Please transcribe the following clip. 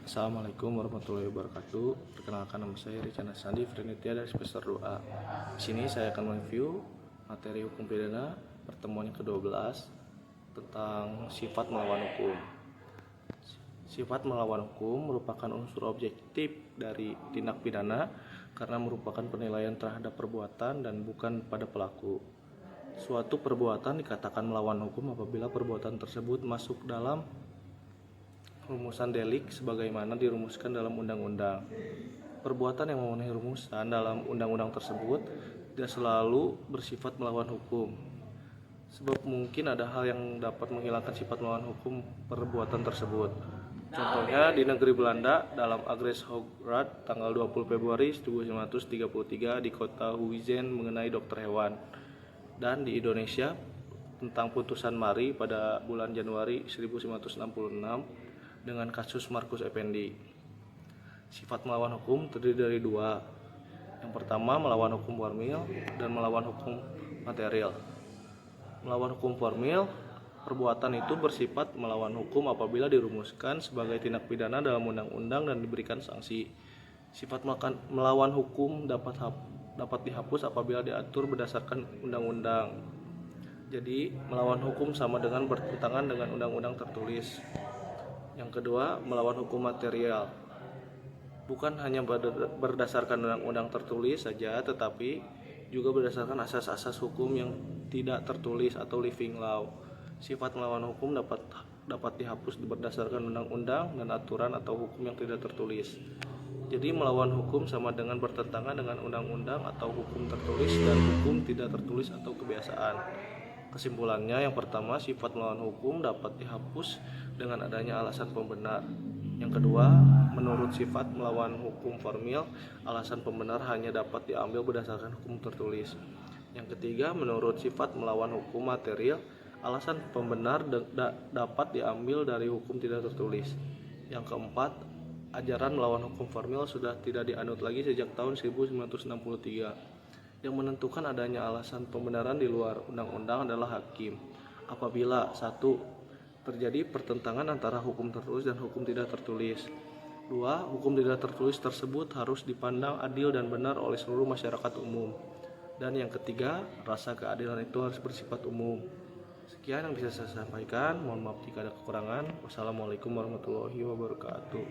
Assalamualaikum warahmatullahi wabarakatuh. Perkenalkan, nama saya Richana Sandi Frenitia dari semester 2A. Di sini saya akan mereview materi hukum pidana pertemuan yang ke-12 tentang sifat melawan hukum. Sifat melawan hukum merupakan unsur objektif dari tindak pidana karena merupakan penilaian terhadap perbuatan dan bukan pada pelaku. Suatu perbuatan dikatakan melawan hukum apabila perbuatan tersebut masuk dalam rumusan delik sebagaimana dirumuskan dalam undang-undang. Perbuatan yang memenuhi rumusan dalam undang-undang tersebut tidak selalu bersifat melawan hukum, sebab mungkin ada hal yang dapat menghilangkan sifat melawan hukum perbuatan tersebut. Contohnya di negeri Belanda dalam Agres Hograt tanggal 20 Februari 1933 di kota Huizen mengenai dokter hewan, dan di Indonesia tentang putusan Mari pada bulan Januari 1966 dengan kasus Markus Effendi. Sifat melawan hukum terdiri dari dua. Yang pertama, melawan hukum formil dan melawan hukum material. Melawan hukum formil, perbuatan itu bersifat melawan hukum apabila dirumuskan sebagai tindak pidana dalam undang-undang dan diberikan sanksi. Sifat melawan hukum dapat dihapus apabila diatur berdasarkan undang-undang. Jadi, melawan hukum sama dengan bertentangan dengan undang-undang tertulis. Yang kedua, melawan hukum material. Bukan hanya berdasarkan undang-undang tertulis saja, tetapi juga berdasarkan asas-asas hukum yang tidak tertulis atau living law. Sifat melawan hukum dapat dihapus berdasarkan undang-undang dan aturan atau hukum yang tidak tertulis. Jadi melawan hukum sama dengan bertentangan dengan undang-undang atau hukum tertulis dan hukum tidak tertulis atau kebiasaan. Kesimpulannya, yang pertama, sifat melawan hukum dapat dihapus dengan adanya alasan pembenar. Yang kedua, menurut sifat melawan hukum formil, alasan pembenar hanya dapat diambil berdasarkan hukum tertulis. Yang ketiga, menurut sifat melawan hukum material, alasan pembenar dapat diambil dari hukum tidak tertulis. Yang keempat, ajaran melawan hukum formil sudah tidak dianut lagi sejak tahun 1963. Yang menentukan adanya alasan pembenaran di luar undang-undang adalah hakim. Apabila 1. Terjadi pertentangan antara hukum tertulis dan hukum tidak tertulis. 2. Hukum tidak tertulis tersebut harus dipandang adil dan benar oleh seluruh masyarakat umum. Dan yang ketiga, rasa keadilan itu harus bersifat umum. Sekian yang bisa saya sampaikan. Mohon maaf jika ada kekurangan. Wassalamualaikum warahmatullahi wabarakatuh.